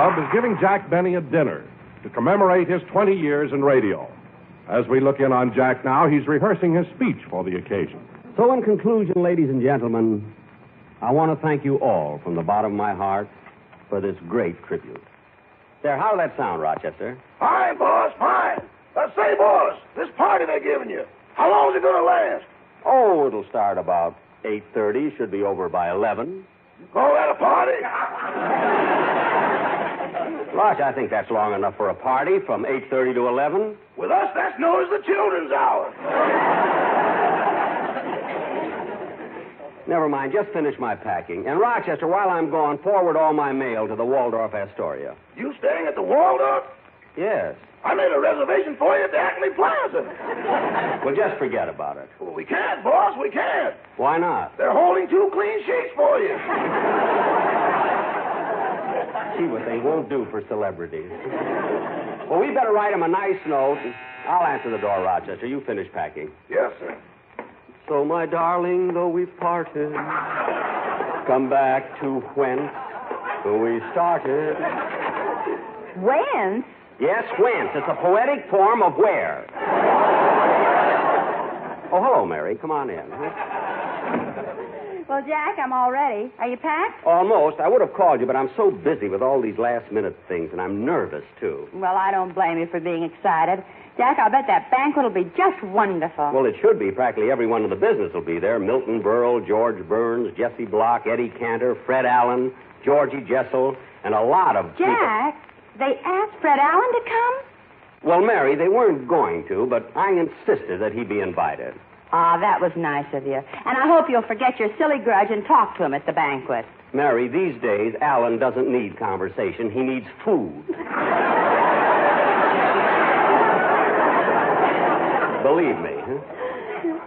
Club is giving Jack Benny a dinner to commemorate his 20 years in radio. As we look in on Jack now, he's rehearsing his speech for the occasion. So in conclusion, ladies and gentlemen, I want to thank you all from the bottom of my heart for this great tribute. There, how did that sound, Rochester? Fine, boss, fine. Say, boss, this party they're giving you, how long is it going to last? Oh, it'll start about 8:30, should be over by 11. You call that a party? Roch, I think that's long enough for a party from 8:30 to 11. With us, that's known as the children's hour. Never mind, just finish my packing. And, Rochester, while I'm gone, forward all my mail to the Waldorf Astoria. You staying at the Waldorf? Yes. I made a reservation for you at the Acme Plaza. Well, just forget about it. Well, we can't, boss, we can't. Why not? They're holding 2 clean sheets for you. See what they won't do for celebrities. Well, we better write them a nice note. I'll answer the door, Rochester. You finish packing. Yes, sir. So, my darling, though we've parted, come back to whence we started. Whence? Yes, whence. It's a poetic form of where. Oh, hello, Mary. Come on in. Well, Jack, I'm all ready. Are you packed? Almost. I would have called you, but I'm so busy with all these last-minute things, and I'm nervous, too. Well, I don't blame you for being excited. Jack, I'll bet that banquet will be just wonderful. Well, it should be. Practically everyone in the business will be there. Milton Berle, George Burns, Jesse Block, Eddie Cantor, Fred Allen, Georgie Jessel, and a lot of Jack, they asked Fred Allen to come? Well, Mary, they weren't going to, but I insisted that he be invited. Ah, that was nice of you. And I hope you'll forget your silly grudge and talk to him at the banquet. Mary, these days, Allen doesn't need conversation. He needs food. Believe me. Huh?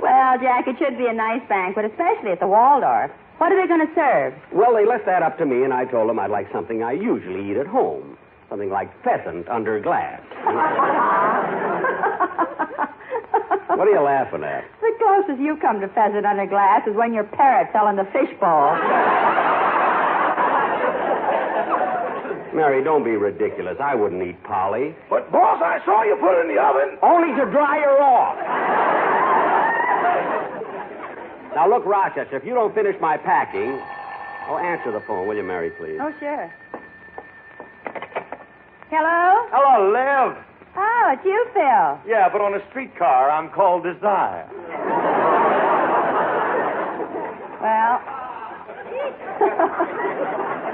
Well, Jack, it should be a nice banquet, especially at the Waldorf. What are they going to serve? Well, they left that up to me, and I told them I'd like something I usually eat at home. Something like pheasant under glass. What are you laughing at? The closest you come to pheasant under glass is when your parrot fell in the fishbowl. Mary, don't be ridiculous. I wouldn't eat Polly. But, boss, I saw you put it in the oven. Only to dry her off. Now, look, Rochester, if you don't finish my packing... Oh, answer the phone, will you, Mary, please? Oh, sure. Hello? Hello, Liv. Oh, it's you, Phil. Yeah, but on a streetcar, I'm called Desire. Well,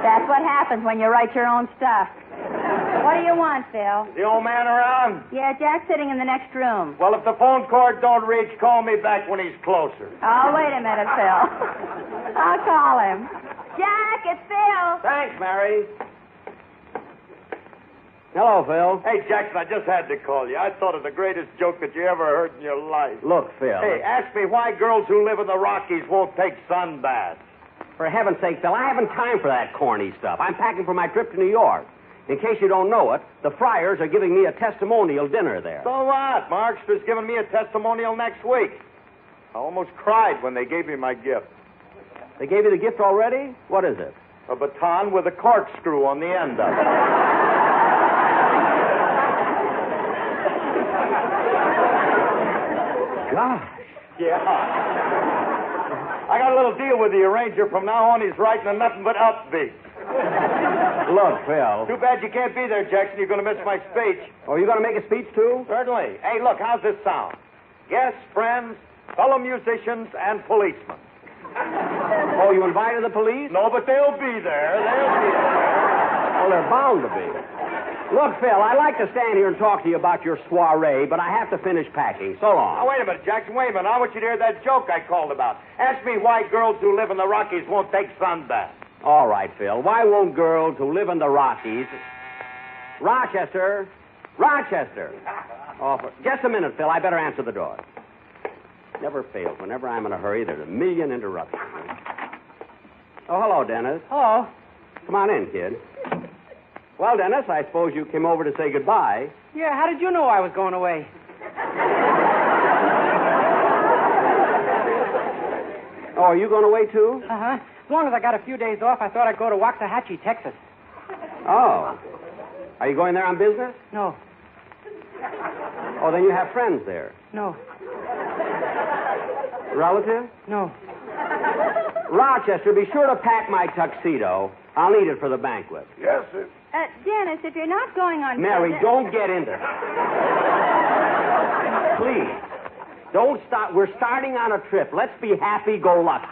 that's what happens when you write your own stuff. What do you want, Phil? Is the old man around? Yeah, Jack's sitting in the next room. Well, if the phone cord don't reach, call me back when he's closer. Oh, wait a minute, Phil. I'll call him. Jack, it's Phil. Thanks, Mary. Hello, Phil. Hey, Jackson, I just had to call you. I thought of the greatest joke that you ever heard in your life. Look, Phil. Hey, ask me why girls who live in the Rockies won't take sun baths. For heaven's sake, Phil, I haven't time for that corny stuff. I'm packing for my trip to New York. In case you don't know it, the Friars are giving me a testimonial dinner there. So what? Markster's giving me a testimonial next week. I almost cried when they gave me my gift. They gave you the gift already? What is it? A baton with a corkscrew on the end of it. Gosh. Yeah. I got a little deal with the arranger. From now on, he's writing a nothing but upbeat. Look, Phil. Too bad you can't be there, Jackson. You're going to miss my speech. Oh, you going to make a speech, too? Certainly. Hey, look, how's this sound? Guests, friends, fellow musicians, and policemen. Oh, you invited the police? No, but they'll be there. They'll be there. Well, they're bound to be. Look, Phil, I'd like to stand here and talk to you about your soiree, but I have to finish packing. So long. Now, wait a minute, Jackson. Wait a minute. I want you to hear that joke I called about. Ask me why girls who live in the Rockies won't take sunbaths. All right, Phil. Why won't girls who live in the Rockies... Rochester. Oh, just a minute, Phil. I better answer the door. Never fails. Whenever I'm in a hurry, there's a million interruptions. Oh, hello, Dennis. Hello. Come on in, kid. Well, Dennis, I suppose you came over to say goodbye. Yeah, how did you know I was going away? Oh, are you going away, too? Uh-huh. As long as I got a few days off, I thought I'd go to Waxahachie, Texas. Oh. Are you going there on business? No. Oh, then you have friends there. No. Relatives? No. Rochester, be sure to pack my tuxedo. I'll need it for the banquet. Yes, sir. Dennis, if you're not going on Mary, business... don't get into it. Please. Don't start. We're starting on a trip. Let's be happy-go-lucky.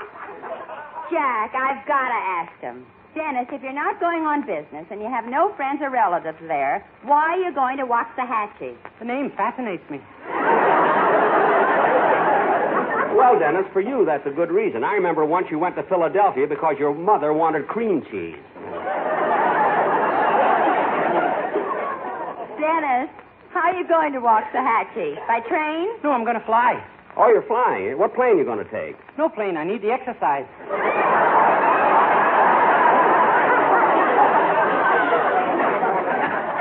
Jack, I've got to ask him. Dennis, if you're not going on business and you have no friends or relatives there, why are you going to Waxahachie? The name fascinates me. Well, Dennis, for you, that's a good reason. I remember once you went to Philadelphia because your mother wanted cream cheese. Dennis, how are you going to Waxahachie? By train? No, I'm going to fly. Oh, you're flying. What plane are you going to take? No plane. I need the exercise.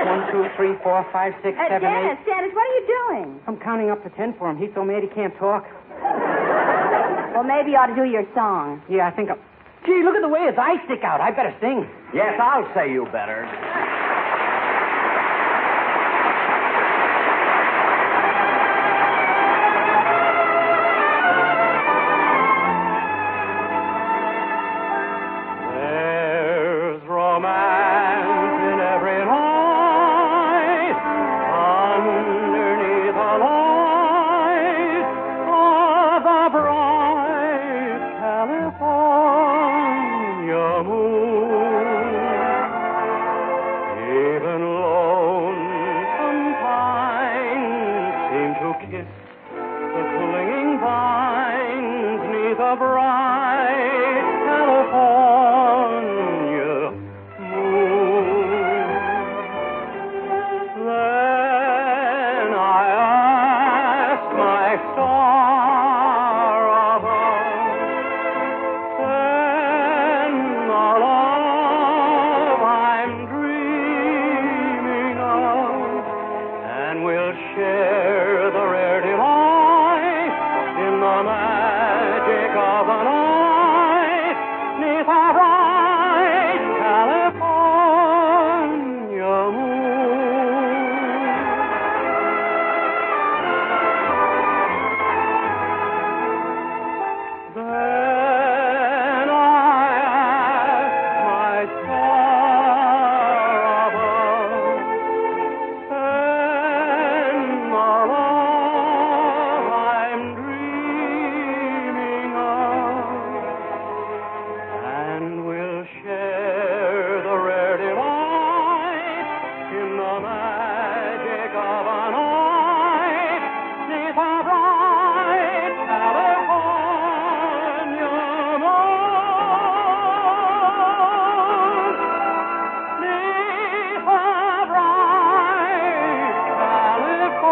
1, 2, 3, 4, 5, 6, 7, 8. Dennis, what are you doing? I'm counting up to 10 for him. He's so mad he can't talk. Well, maybe you ought to do your song. Yeah, I think I'm... Gee, look at the way his eyes stick out. I better sing. Yes, I'll say you better. There's romance in every night underneath the light of the bright California moon. Even lonesome pines seem to kiss the clinging vines 'neath a bright California moon. Then I ask my star above, send the love I'm dreaming of, and we'll share the rare delight in the magic of the night 'neath a bright California moon. Then I ask my star above, send the love I'm dreaming of, and we'll share the rare delight in the magic of a night 'neath a bright California moon. 'Neath a bright California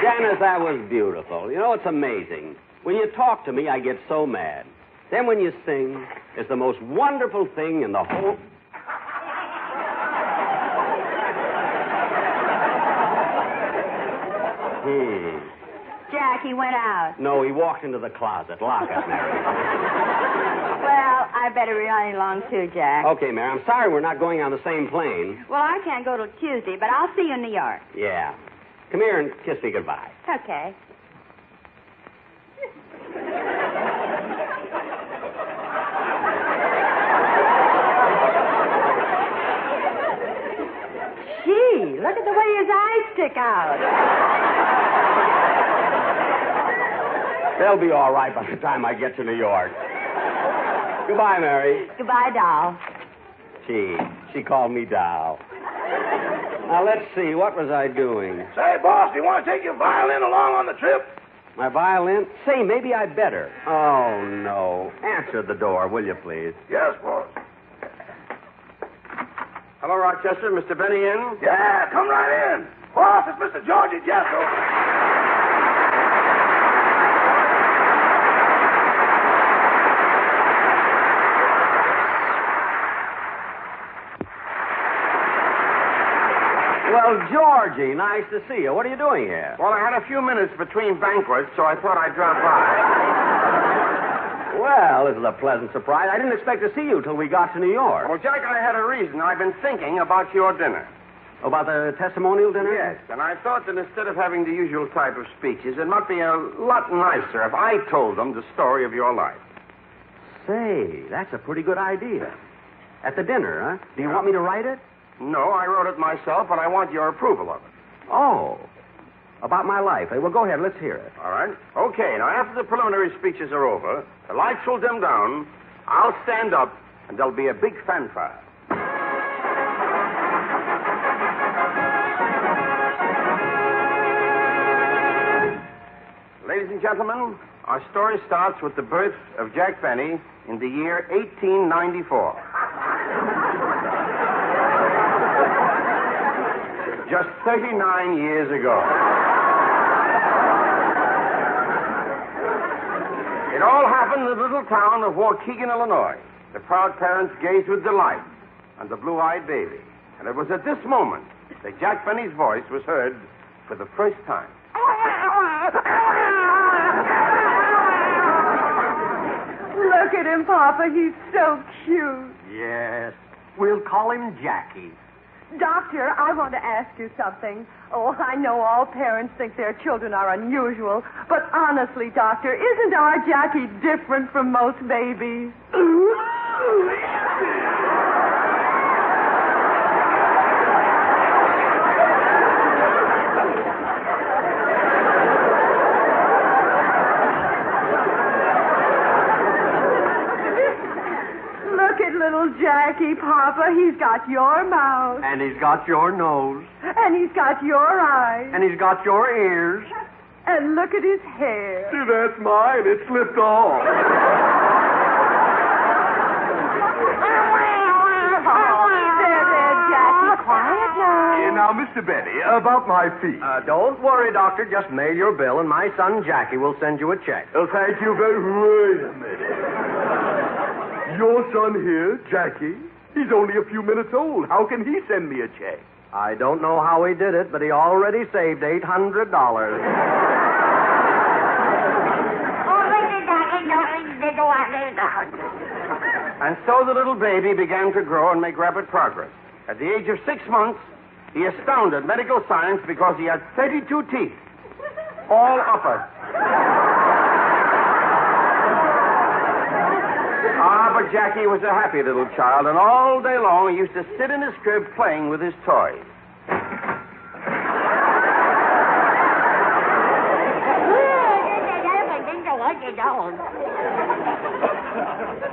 Dennis, that was beautiful. You know, it's amazing. When you talk to me, I get so mad. Then when you sing, it's the most wonderful thing in the whole... Jack, he went out. No, he walked into the closet. Lock it, Mary. Well, I better be running along too, Jack. Okay, Mary, I'm sorry we're not going on the same plane. Well, I can't go till Tuesday, but I'll see you in New York. Yeah. Come here and kiss me goodbye. Okay. Gee, look at the way his eyes stick out. They'll be all right by the time I get to New York. Goodbye, Mary. Goodbye, doll. Gee, she called me doll. Now, let's see. What was I doing? Say, boss, do you want to take your violin along on the trip? My violin? Say, maybe I'd better. Oh, no. Answer the door, will you, please? Yes, boss. Hello, Rochester. Mr. Benny in? Yeah, come right in. Boss, it's Mr. Georgie Jessel. Well, Georgie, nice to see you. What are you doing here? Well, I had a few minutes between banquets, so I thought I'd drop by. Well, this is a pleasant surprise. I didn't expect to see you till we got to New York. Well, Jack, I had a reason. I've been thinking about your dinner. About the testimonial dinner? Yes, and I thought that instead of having the usual type of speeches, it might be a lot nicer if I told them the story of your life. Say, that's a pretty good idea. At the dinner, huh? Do you want me to write it? No, I wrote it myself, but I want your approval of it. Oh, about my life. Well, go ahead. Let's hear it. All right? Okay, now after the preliminary speeches are over, the lights will dim down, I'll stand up, and there'll be a big fanfare. Ladies and gentlemen, our story starts with the birth of Jack Benny in the year 1894. Just 39 years ago. It all happened in the little town of Waukegan, Illinois. The proud parents gazed with delight on the blue-eyed baby. And it was at this moment that Jack Benny's voice was heard for the first time. Look at him, Papa. He's so cute. Yes. We'll call him Jackie. Doctor, I want to ask you something. Oh, I know all parents think their children are unusual, but honestly, Doctor, isn't our Jackie different from most babies? Little Jackie, Papa, he's got your mouth. And he's got your nose. And he's got your eyes. And he's got your ears. And look at his hair. See, that's mine. It slipped off. There, Jackie. Quiet now. Now, Mr. Benny, about my fee. Don't worry, Doctor. Just mail your bill, and my son Jackie will send you a check. Oh, thank you very much. Wait a minute. Your son here, Jackie, he's only a few minutes old. How can he send me a check? I don't know how he did it, but he already saved $800. And so the little baby began to grow and make rapid progress. At the age of 6 months, he astounded medical science because he had 32 teeth, all upper. But Jackie was a happy little child, and all day long he used to sit in his crib playing with his toys.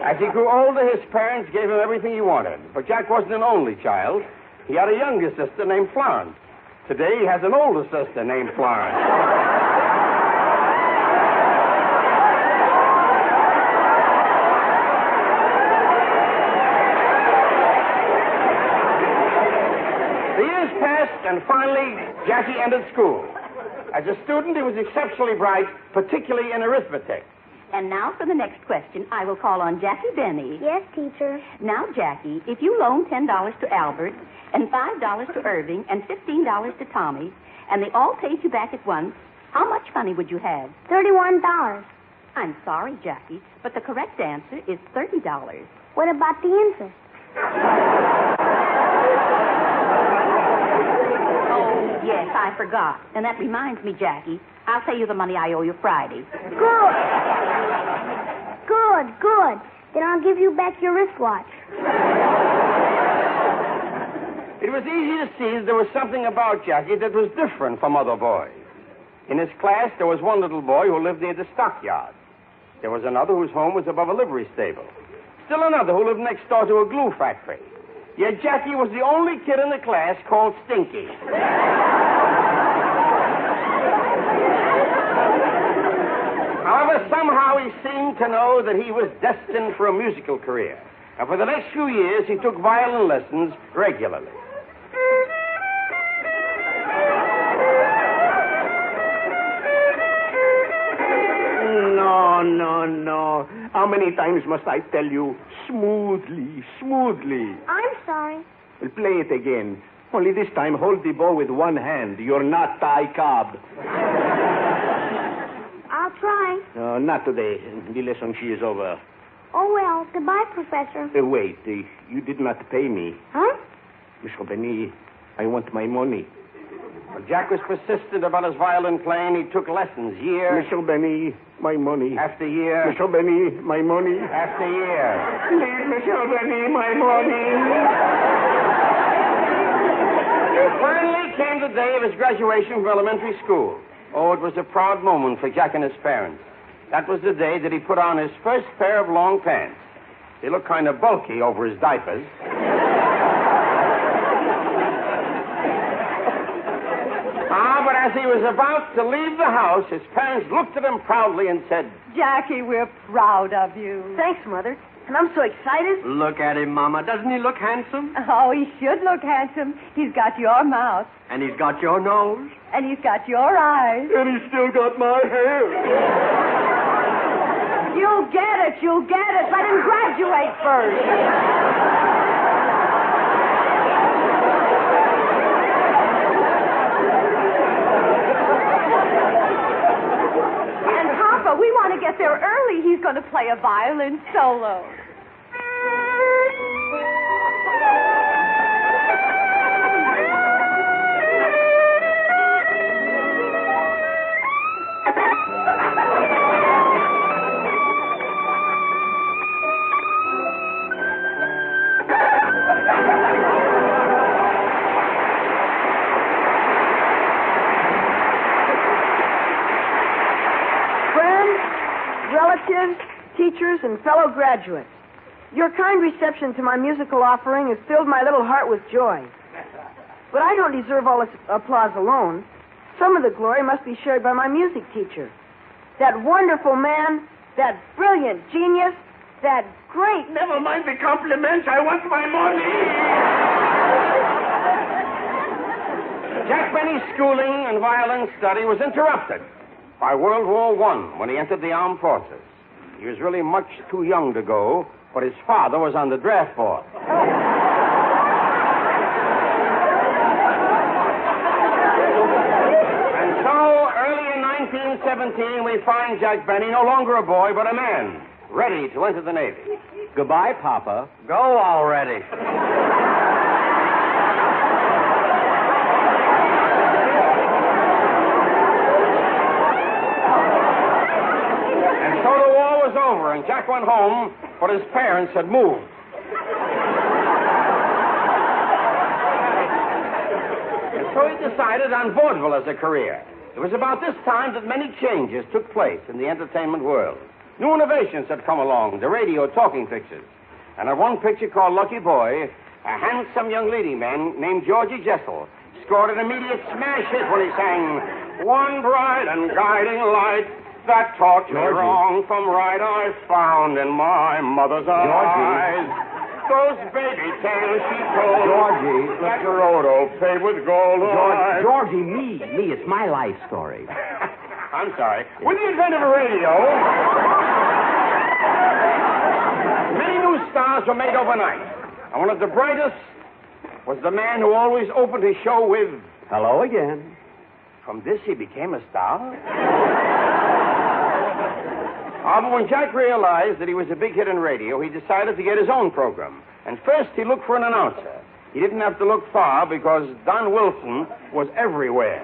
As he grew older, his parents gave him everything he wanted. But Jack wasn't an only child. He had a younger sister named Florence. Today he has an older sister named Florence. And finally, Jackie entered school. As a student, he was exceptionally bright, particularly in arithmetic. And now for the next question, I will call on Jackie Benny. Yes, teacher. Now, Jackie, if you loan $10 to Albert, and $5 to Irving, and $15 to Tommy, and they all paid you back at once, how much money would you have? $31. I'm sorry, Jackie, but the correct answer is $30. What about the interest? Yes, I forgot. And that reminds me, Jackie, I'll pay you the money I owe you Friday. Good. Good. Then I'll give you back your wristwatch. It was easy to see that there was something about Jackie that was different from other boys. In his class, there was one little boy who lived near the stockyard. There was another whose home was above a livery stable. Still another who lived next door to a glue factory. Yet Jackie was the only kid in the class called Stinky. However, somehow he seemed to know that he was destined for a musical career. And for the next few years, he took violin lessons regularly. No. How many times must I tell you? Smoothly. I'm sorry. Well, play it again. Only this time, hold the bow with one hand. You're not Ty Cobb. I'll try. No, not today. The lesson she is over. Oh, well, goodbye, Professor. Wait, you did not pay me. Huh? Mr. Benny, I want my money. Well, Jack was persistent about his violin playing. He took lessons year Mr. Benny, my money. after year Mr. Benny, my money. after year. Please, Mr. Benny, my money. Finally came the day of his graduation from elementary school. Oh, it was a proud moment for Jack and his parents. That was the day that he put on his first pair of long pants. They looked kind of bulky over his diapers. But as he was about to leave the house, his parents looked at him proudly and said, Jackie, we're proud of you. Thanks, Mother. And I'm so excited. Look at him, Mama. Doesn't he look handsome? Oh, he should look handsome. He's got your mouth, And he's got your nose. and he's got your eyes. And he's still got my hair. You'll get it. You'll get it. Let him graduate first. And, Papa, we want to get there early. He's going to play a violin solo. Relatives, teachers, and fellow graduates, your kind reception to my musical offering has filled my little heart with joy. But I don't deserve all this applause alone. Some of the glory must be shared by my music teacher. That wonderful man, that brilliant genius, that great... Never mind the compliments. I want my money. Jack Benny's schooling and violin study was interrupted by World War I when he entered the armed forces. He was really much too young to go, but his father was on the draft board. And so, early in 1917, we find Jack Benny no longer a boy, but a man, ready to enter the Navy. Goodbye, Papa. Go already. So the war was over, and Jack went home, but his parents had moved. And so he decided on vaudeville as a career. It was about this time that many changes took place in the entertainment world. New innovations had come along, the radio talking pictures. And in one picture called Lucky Boy, a handsome young leading man named Georgie Jessel scored an immediate smash hit when he sang, "One bright and guiding light that taught me wrong from right I found in my mother's eyes. Those baby tales she told. Georgie. That road all paved with gold. Georgie, me. It's my life story. I'm sorry. With the advent of a radio, many new stars were made overnight. And one of the brightest was the man who always opened his show with, Hello again. "From this he became a star?" But when Jack realized that he was a big hit in radio, he decided to get his own program. And first he looked for an announcer. He didn't have to look far because Don Wilson was everywhere.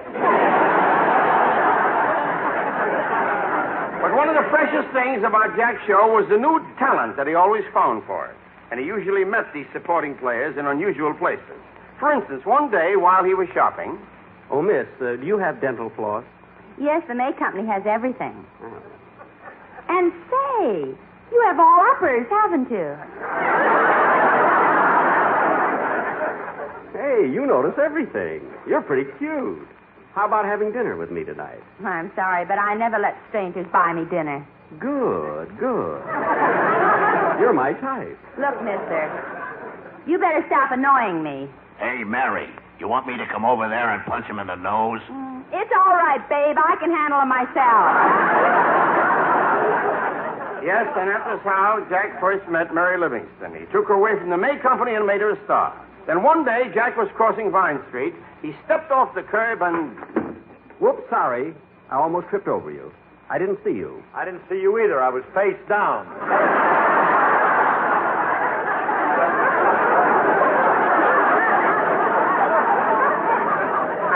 But one of the freshest things about Jack's show was the new talent that he always found for it. And he usually met these supporting players in unusual places. For instance, one day while he was shopping... Oh, miss, do you have dental floss? Yes, the May Company has everything. And say, you have all uppers, haven't you? Hey, you notice everything. You're pretty cute. How about having dinner with me tonight? I'm sorry, but I never let strangers buy me dinner. Good. You're my type. Look, mister, you better stop annoying me. Hey, Mary, you want me to come over there and punch him in the nose? It's all right, babe. I can handle it myself. Yes, and that was how Jack first met Mary Livingston. He took her away from the May Company and made her a star. Then one day, Jack was crossing Vine Street. He stepped off the curb and... Whoops, sorry. I almost tripped over you. I didn't see you. I didn't see you either. I was face down.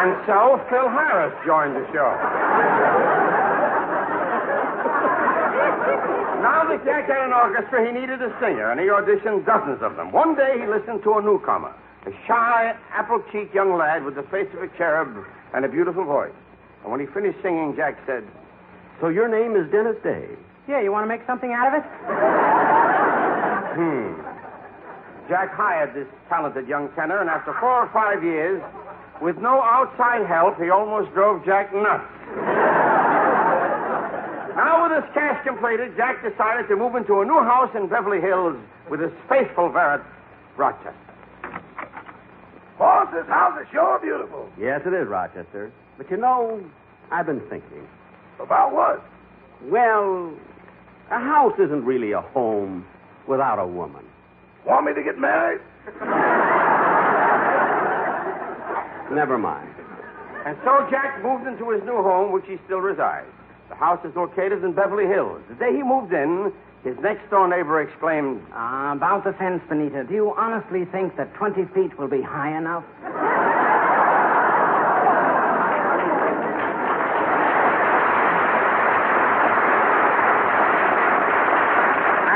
And so Phil Harris joined the show. Now that Jack had an orchestra, he needed a singer, and he auditioned dozens of them. One day he listened to a newcomer, a shy, apple-cheeked young lad with the face of a cherub and a beautiful voice. And when he finished singing, Jack said, So your name is Dennis Day? Yeah, you want to make something out of it? Jack hired this talented young tenor, and after 4 or 5 years, with no outside help, he almost drove Jack nuts. Now, with his cash completed, Jack decided to move into a new house in Beverly Hills with his faithful valet, Rochester. Boss, this house is sure beautiful. Yes, it is, Rochester. But you know, I've been thinking. About what? Well, a house isn't really a home without a woman. Want me to get married? Never mind. And so Jack moved into his new home, which he still resides. The house is located in Beverly Hills. The day he moved in, his next-door neighbor exclaimed, About the fence, Benita. Do you honestly think that 20 feet will be high enough?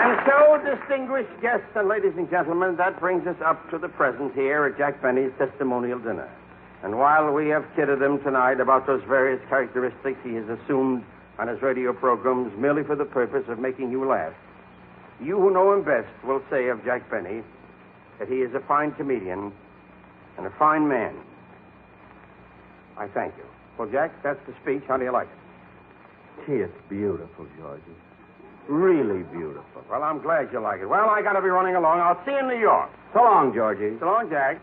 And so, distinguished guests and ladies and gentlemen, that brings us up to the present here at Jack Benny's testimonial dinner. And while we have kidded him tonight about those various characteristics he has assumed on his radio programs merely for the purpose of making you laugh, you who know him best will say of Jack Benny that he is a fine comedian and a fine man. I thank you. Well, Jack, that's the speech. How do you like it? Gee, it's beautiful, Georgie. Really beautiful. Well, I'm glad you like it. Well, I got to be running along. I'll see you in New York. So long, Georgie. So long, Jack.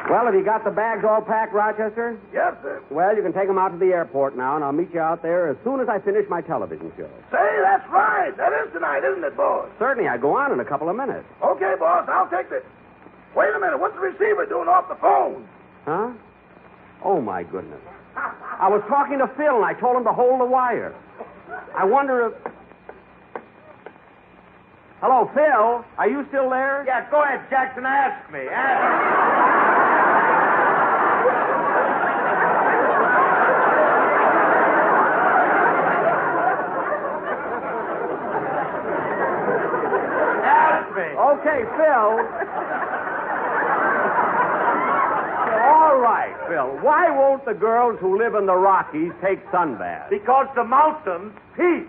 Well, have you got the bags all packed, Rochester? Yes, sir. Well, you can take them out to the airport now, and I'll meet you out there as soon as I finish my television show. Say, that's right. That is tonight, isn't it, boss? Certainly, I go on in a couple of minutes. Okay, boss, I'll take this. Wait a minute. What's the receiver doing off the phone? Huh? Oh, my goodness. I was talking to Phil, and I told him to hold the wire. I wonder if... Hello, Phil. Are you still there? Yeah, go ahead, Jackson. Ask me. Okay, Phil. All right, Phil. Why won't the girls who live in the Rockies take sunbaths? Because the mountains peace.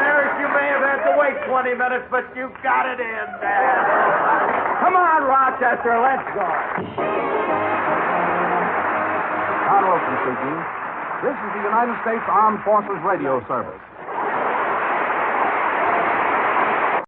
Harris, you may have had to wait 20 minutes, but you got it in there. Come on, Rochester, let's go. Don Wilson speaking. This is the United States Armed Forces Radio Service.